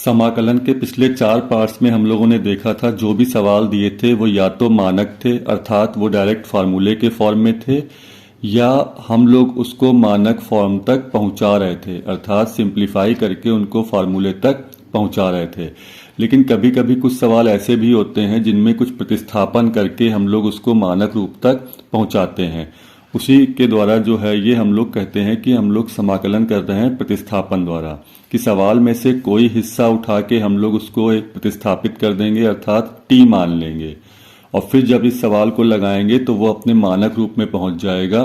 समाकलन के पिछले 4 पार्ट्स में हम लोगों ने देखा था जो भी सवाल दिए थे वो या तो मानक थे अर्थात वो डायरेक्ट फार्मूले के फॉर्म में थे या हम लोग उसको मानक फॉर्म तक पहुंचा रहे थे अर्थात सिंप्लीफाई करके उनको फार्मूले तक पहुंचा रहे थे। लेकिन कभी कभी कुछ सवाल ऐसे भी होते हैं जिनमें कुछ प्रतिस्थापन करके हम लोग उसको मानक रूप तक पहुंचाते हैं। उसी के द्वारा जो है ये हम लोग कहते हैं कि हम लोग समाकलन कर रहे हैं प्रतिस्थापन द्वारा, कि सवाल में से कोई हिस्सा उठा के हम लोग उसको एक प्रतिस्थापित कर देंगे अर्थात टी मान लेंगे और फिर जब इस सवाल को लगाएंगे तो वो अपने मानक रूप में पहुंच जाएगा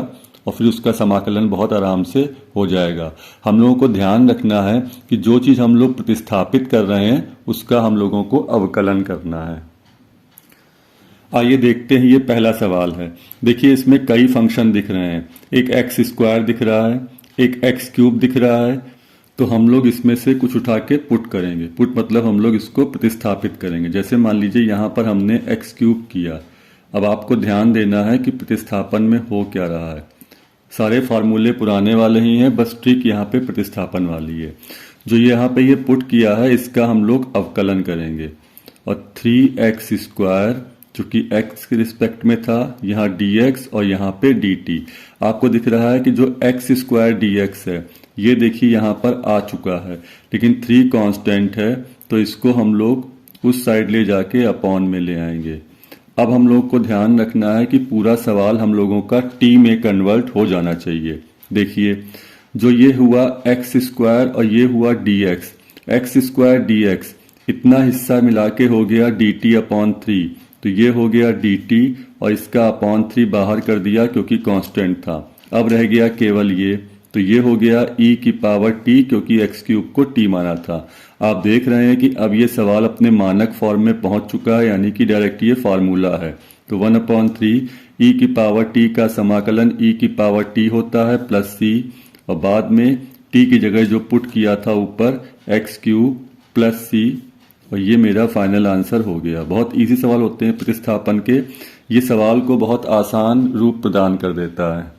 और फिर उसका समाकलन बहुत आराम से हो जाएगा। हम लोगों को ध्यान रखना है कि जो चीज़ हम लोग प्रतिस्थापित कर रहे हैं उसका हम लोगों को अवकलन करना है। आइए देखते हैं, ये पहला सवाल है। देखिए इसमें कई फंक्शन दिख रहे हैं, एक एक्स स्क्वायर दिख रहा है, एक एक्स क्यूब दिख रहा है। तो हम लोग इसमें से कुछ उठा के पुट करेंगे। पुट मतलब हम लोग इसको प्रतिस्थापित करेंगे। जैसे मान लीजिए यहाँ पर हमने एक्स क्यूब किया। अब आपको ध्यान देना है कि प्रतिस्थापन में हो क्या रहा है। सारे फार्मूले पुराने वाले ही हैं, बस ट्रिक यहाँ पे प्रतिस्थापन वाली है। जो यहाँ पे ये पुट किया है इसका हम लोग अवकलन करेंगे और 3x स्क्वायर चूंकि x के रिस्पेक्ट में था, यहाँ dx और यहाँ पे dt। आपको दिख रहा है कि जो x स्क्वायर dx है ये देखिए यहाँ पर आ चुका है, लेकिन 3 कांस्टेंट है तो इसको हम लोग उस साइड ले जाके अपॉन में ले आएंगे। अब हम लोग को ध्यान रखना है कि पूरा सवाल हम लोगों का t में कन्वर्ट हो जाना चाहिए। देखिए जो ये हुआ x स्क्वायर और ये हुआ dx, x स्क्वायर dx इतना हिस्सा मिला के हो गया dt अपॉन 3, तो ये हो गया dt और इसका अपॉन 3 बाहर कर दिया क्योंकि कांस्टेंट था। अब रह गया केवल ये, तो ये हो गया e की पावर t क्योंकि x क्यूब को t माना था। आप देख रहे हैं कि अब ये सवाल अपने मानक फॉर्म में पहुंच चुका है, यानी कि डायरेक्ट ये फार्मूला है। तो 1/3 e की पावर t का समाकलन e की पावर t होता है प्लस c और बाद में t की जगह जो पुट किया था ऊपर x क्यूब प्लस c और ये मेरा फाइनल आंसर हो गया। बहुत इजी सवाल होते हैं प्रतिस्थापन के, ये सवाल को बहुत आसान रूप प्रदान कर देता है।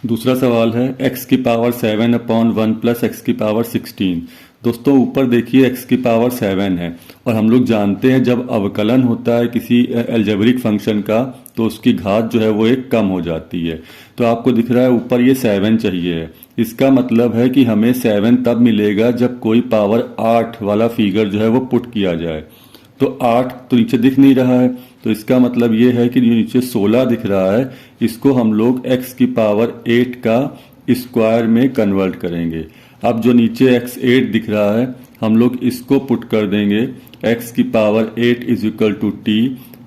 दूसरा सवाल है x की पावर 7/1 प्लस x की पावर 16। दोस्तों ऊपर देखिए x की पावर 7 है और हम लोग जानते हैं जब अवकलन होता है किसी अलजेब्रिक फंक्शन का तो उसकी घात जो है वो एक कम हो जाती है। तो आपको दिख रहा है ऊपर ये 7 चाहिए है। इसका मतलब है कि हमें 7 तब मिलेगा जब कोई पावर 8 वाला फिगर जो है वो पुट किया जाए। तो 8 तो नीचे दिख नहीं रहा है, तो इसका मतलब ये है कि जो नीचे 16 दिख रहा है इसको हम लोग x की पावर 8 का स्क्वायर में कन्वर्ट करेंगे। अब जो नीचे x8 दिख रहा है हम लोग इसको पुट कर देंगे, x की power 8 is equal to t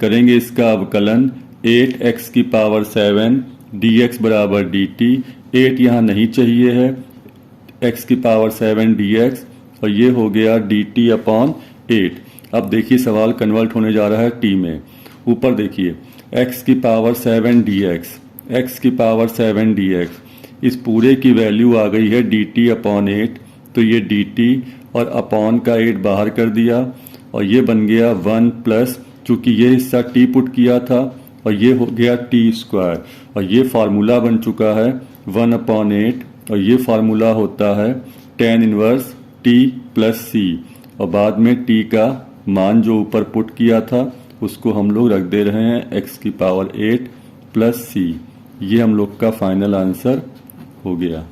करेंगे इसका अवकलन 8x की पावर 7 dx बराबर dt। 8 यहाँ नहीं चाहिए है, x की पावर 7 dx और ये हो गया dt अपॉन 8। अब देखिए सवाल कन्वर्ट होने जा रहा है t में। ऊपर देखिए x की पावर 7 dx, x की पावर 7 dx, इस पूरे की वैल्यू आ गई है dt अपॉन 8। तो ये dt और अपॉन का 8 बाहर कर दिया और ये बन गया 1 प्लस, चूंकि ये हिस्सा t पुट किया था और ये हो गया t स्क्वायर और ये फार्मूला बन चुका है 1/8 और ये फार्मूला होता है tan inverse t plus c और बाद में t का मान जो ऊपर पुट किया था उसको हम लोग रख दे रहे हैं x की पावर 8 प्लस c। ये हम लोग का फाइनल आंसर हो गया।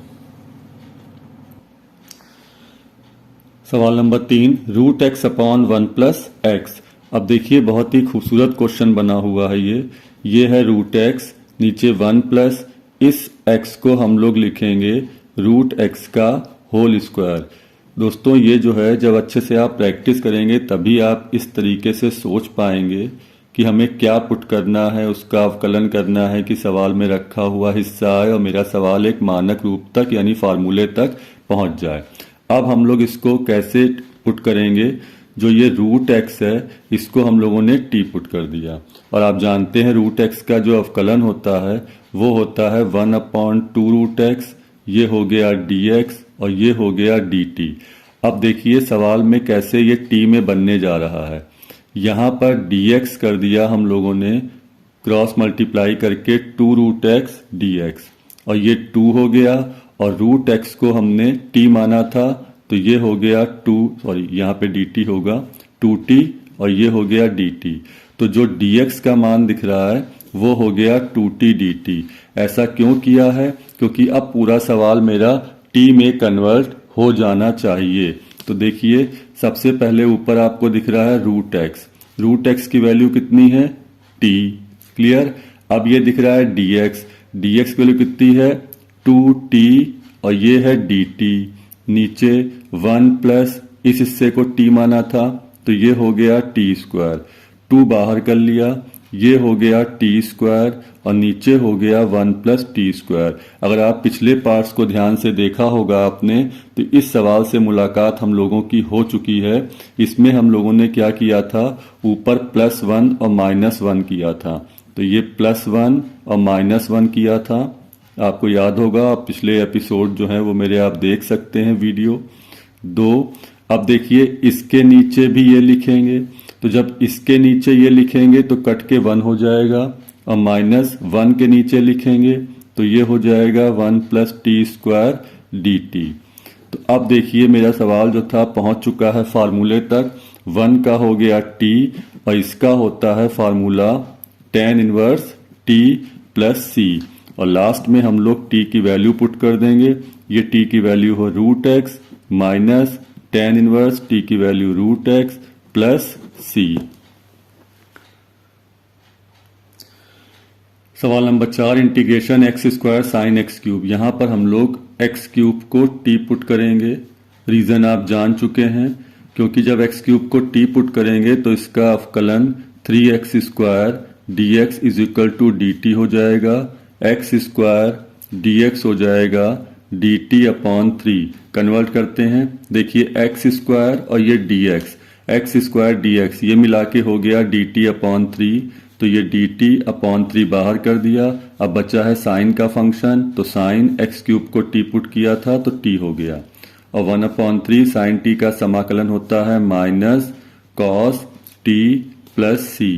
सवाल number 3 root x upon 1 plus x. अब देखिए बहुत ही खूबसूरत क्वेश्चन बना हुआ है। ये है रूट एक्स, नीचे 1 प्लस इस x को हम लोग लिखेंगे रूट x का होल स्क्वायर। दोस्तों ये जो है जब अच्छे से आप प्रैक्टिस करेंगे तभी आप इस तरीके से सोच पाएंगे कि हमें क्या पुट करना है, उसका अवकलन करना है कि सवाल में रखा हुआ हिस्सा आए और मेरा सवाल एक मानक रूप तक यानी फार्मूले तक पहुंच जाए। अब हम लोग इसको कैसे पुट करेंगे, जो ये रूट एक्स है इसको हम लोगों ने टी पुट कर दिया और आप जानते हैं रूट एक्स का जो अवकलन होता है वो होता है 1/2 रूट एक्स, ये हो गया dx और ये हो गया dt। अब देखिए सवाल में कैसे ये t में बनने जा रहा है। यहाँ पर dx कर दिया हम लोगों ने क्रॉस मल्टीप्लाई करके 2 रूट एक्स dx और ये 2 हो गया और रूट एक्स को हमने t माना था तो ये हो गया यहाँ पे dt होगा 2t और ये हो गया dt। तो जो dx का मान दिख रहा है वो हो गया 2t dt। ऐसा क्यों किया है? क्योंकि अब पूरा सवाल मेरा t में कन्वर्ट हो जाना चाहिए। तो देखिए सबसे पहले ऊपर आपको दिख रहा है रूट एक्स की वैल्यू कितनी है? t। क्लियर? अब ये दिख रहा है dx की वैल्यू कितनी है? 2t और ये है dt। नीचे 1 प्लस इस हिस्से को t माना था तो ये हो गया t स्क्वायर, 2 बाहर कर लिया, ये हो गया t स्क्वायर और नीचे हो गया 1 प्लस टी स्क्वायर। अगर आप पिछले पार्ट्स को ध्यान से देखा होगा आपने तो इस सवाल से मुलाकात हम लोगों की हो चुकी है। इसमें हम लोगों ने क्या किया था? ऊपर +1 और -1 किया था। तो ये +1 और -1 किया था, आपको याद होगा। आप पिछले एपिसोड जो है वो मेरे आप देख सकते हैं वीडियो 2। अब देखिए इसके नीचे भी ये लिखेंगे, तो जब इसके नीचे ये लिखेंगे तो कट के 1 हो जाएगा और -1 के नीचे लिखेंगे तो ये हो जाएगा 1 plus T square D t. तो अब देखिए मेरा सवाल जो था पहुंच चुका है फार्मूले तक। 1 का हो गया t और इसका होता है formula tan inverse t plus c और लास्ट में हम लोग t की वैल्यू पुट कर देंगे। ये t की वैल्यू हो √x minus tan inverse t की वैल्यू √x प्लस c। सवाल number 4 integration x square sine x cube. यहाँ पर हम लोग एक्स क्यूब को टी पुट करेंगे। रीज़न आप जान चुके हैं, क्योंकि जब एक्स क्यूब को टी पुट करेंगे तो इसका अवकलन 3x square d x is equal to d t हो जाएगा। एक्स स्क्वायर डी एक्स हो जाएगा डी टी अपॉन 3। कन्वर्ट करते हैं, देखिए एक्स स्क्वायर और ये D x square d x ये मिला के हो गया डी टी अपॉन 3। तो ये डी टी अपॉन 3 बाहर कर दिया। अब बचा है साइन का फंक्शन, तो साइन एक्स क्यूब को टी पुट किया था तो टी हो गया और 1/3 साइन टी का समाकलन होता है माइनस कॉस टी प्लस सी।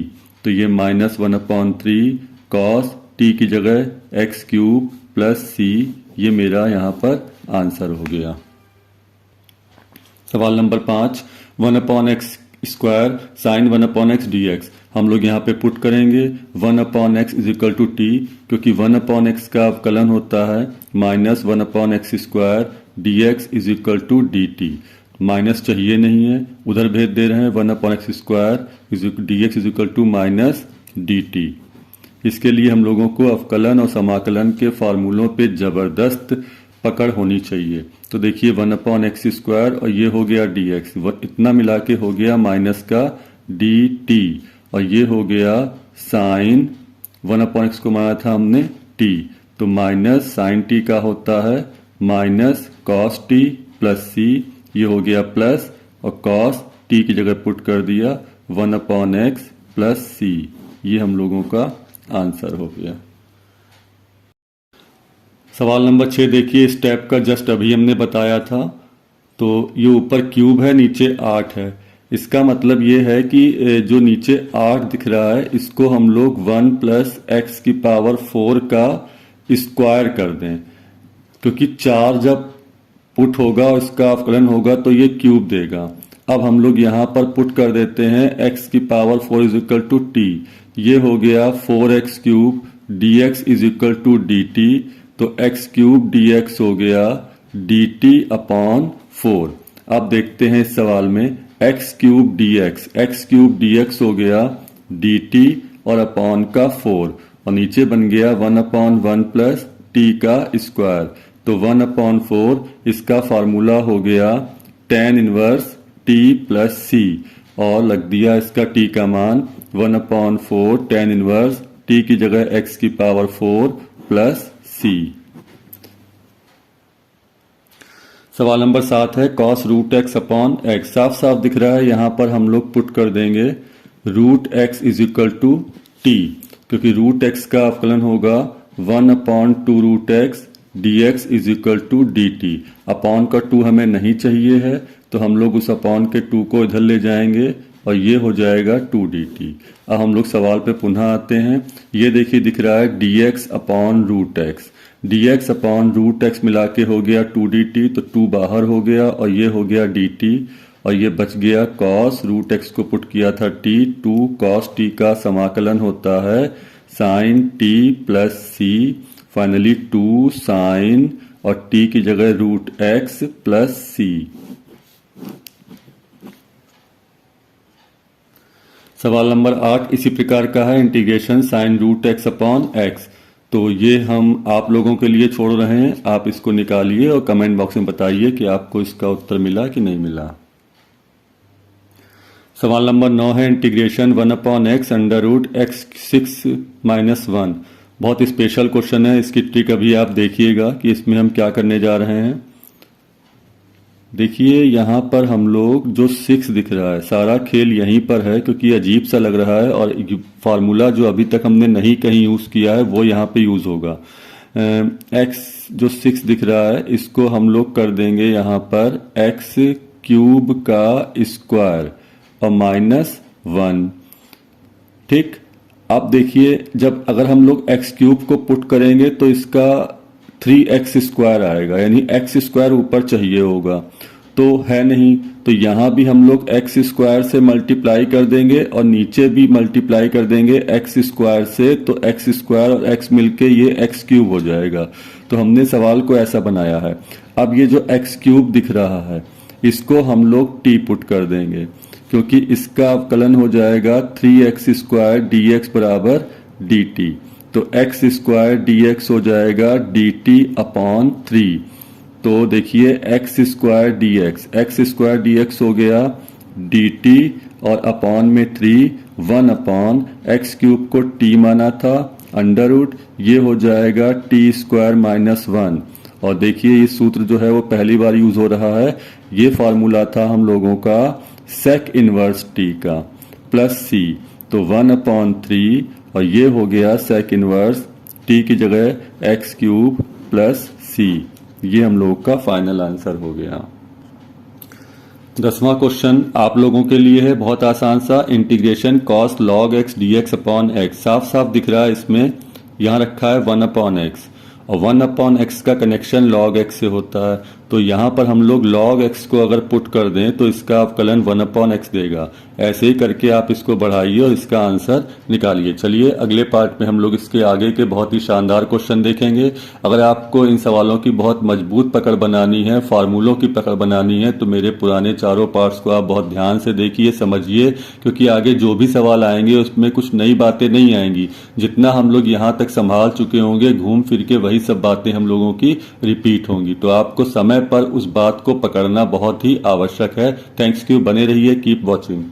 तो ये -1/3 कॉस टी की जगह एक्स क्यूब प्लस सी, ये मेरा यहाँ पर आंसर हो गया। सवाल number 5 1/x square sine 1/x dx। हम लोग यहाँ पे पुट करेंगे 1/x is equal to t, क्योंकि 1/x का अवकलन होता है -1/x square dx is equal to d t. Minus चाहिए नहीं है, उधर भेज दे रहे हैं 1/x square dx is equal to minus d t. इसके लिए हम लोगों को अवकलन और समाकलन के फार्मूलों पे जबरदस्त पकड़ होनी चाहिए। तो देखिए 1/x स्क्वायर और ये हो गया dx, इतना मिला के हो गया माइनस का dt और ये हो गया साइन 1/x को माना था हमने t, तो माइनस साइन t का होता है minus cos t plus c, ये हो गया प्लस और कॉस t की जगह पुट कर दिया 1/x प्लस c। ये हम लोगों का आंसर हो गया। सवाल नंबर 6 देखिए, स्टेप का जस्ट अभी हमने बताया था। तो ये ऊपर क्यूब है, नीचे 8 है। इसका मतलब ये है कि जो नीचे 8 दिख रहा है इसको हम लोग 1 प्लस एक्स की पावर 4 का स्क्वायर कर दें, क्योंकि 4 जब पुट होगा और इसका अवकलन होगा तो ये क्यूब देगा। अब हम लोग यहाँ पर पुट कर देते हैं x की power 4 is equal to t. ये हो गया 4x cube dx is equal to d t, तो x क्यूब dx हो गया dt अपॉन 4। अब देखते हैं इस सवाल में x क्यूब dx हो गया dt और अपॉन का 4 और नीचे बन गया 1/1 प्लस t का स्क्वायर। तो 1/4 इसका फार्मूला हो गया tan inverse t plus c और लग दिया इसका t का मान 1/4 tan इनवर्स t की जगह x की पावर 4 प्लस c। सवाल नंबर 7 है कॉस √x अपॉन एक्स। साफ साफ दिख रहा है, यहाँ पर हम लोग पुट कर देंगे √x is equal to t, क्योंकि √x का अवकलन होगा 1/2√x dx is equal to d t. Upon का 2 हमें नहीं चाहिए है, तो हम लोग उस अपॉन के 2 को इधर ले जाएंगे और ये हो जाएगा 2dt। अब हम लोग सवाल पे पुनः आते हैं। ये देखिए दिख रहा है dx upon √x। dx upon root x मिला के हो गया 2dt, तो 2 बाहर हो गया और ये हो गया dt, और ये बच गया cos, रूट एक्स को पुट किया था t, 2 cos t का समाकलन होता है sin t plus c, finally 2 sin और t की जगह रूट एक्स प्लस c। सवाल नंबर 8 इसी प्रकार का है, integration sine root x upon x. तो ये हम आप लोगों के लिए छोड़ रहे हैं, आप इसको निकालिए और कमेंट बॉक्स में बताइए कि आपको इसका उत्तर मिला कि नहीं मिला। सवाल नंबर 9 है, integration 1 upon x under root x 6 minus 1। बहुत स्पेशल क्वेश्चन है, इसकी ट्रिक अभी आप देखिएगा कि इसमें हम क्या करने जा रहे हैं। देखिए यहाँ पर हम लोग जो 6 दिख रहा है, सारा खेल यहीं पर है क्योंकि अजीब सा लग रहा है और फार्मूला जो अभी तक हमने नहीं कहीं यूज़ किया है वो यहाँ पे यूज़ होगा। x जो 6 दिख रहा है इसको हम लोग कर देंगे यहाँ पर x क्यूब का स्क्वायर और माइनस 1। ठीक, अब देखिए जब अगर हम लोग x क्यूब को पुट करेंगे तो इसका 3x स्क्वायर आएगा, यानी x स्क्वायर ऊपर चाहिए होगा, तो है नहीं, तो यहाँ भी हम लोग x स्क्वायर से मल्टीप्लाई कर देंगे और नीचे भी मल्टीप्लाई कर देंगे x स्क्वायर से, तो x स्क्वायर और x मिलके ये x क्यूब हो जाएगा। तो हमने सवाल को ऐसा बनाया है। अब ये जो x क्यूब दिख रहा है इसको हम लोग t पुट कर देंगे क्योंकि इसका अवकलन हो जाएगा 3x स्क्वायर dx बराबर dt, तो x स्क्वायर dx हो जाएगा dt अपॉन 3। तो देखिए x स्क्वायर dx हो गया dt और अपॉन में 3, 1 अपॉन x क्यूब को t माना था अंडर रूट, ये हो जाएगा t स्क्वायर माइनस 1। और देखिए ये सूत्र जो है वो पहली बार यूज हो रहा है, ये फॉर्मूला था हम लोगों का sec इनवर्स t का प्लस c, तो 1 अपॉन 3 और ये हो गया sec इनवर्स t की जगह x क्यूब प्लस c। ये हम लोग का फाइनल आंसर हो गया। 10वां क्वेश्चन आप लोगों के लिए है, बहुत आसान सा, integration cos log x dx upon x। साफ साफ दिख रहा है इसमें, यहाँ रखा है 1 अपॉन x और 1 अपॉन एक्स का कनेक्शन log x से होता है, तो यहाँ पर हम लोग log x को अगर पुट कर दें तो इसका अवकलन 1 अपॉन एक्स देगा। ऐसे ही करके आप इसको बढ़ाइए और इसका आंसर निकालिए। चलिए अगले पार्ट में हम लोग इसके आगे के बहुत ही शानदार क्वेश्चन देखेंगे। अगर आपको इन सवालों की बहुत मजबूत पकड़ बनानी है, फार्मूलों की पकड़ बनानी है, तो मेरे पुराने चारों पार्ट्स को आप बहुत ध्यान से देखिए, समझिए, क्योंकि आगे जो भी सवाल आएंगे उसमें कुछ नई बातें नहीं आएंगी। जितना हम लोग यहाँ तक संभाल चुके होंगे, घूम फिर के वही सब बातें हम लोगों की रिपीट होंगी। तो आपको समय पर उस बात को पकड़ना बहुत ही आवश्यक है। थैंक्स यू, बने रहिए, कीप वॉचिंग।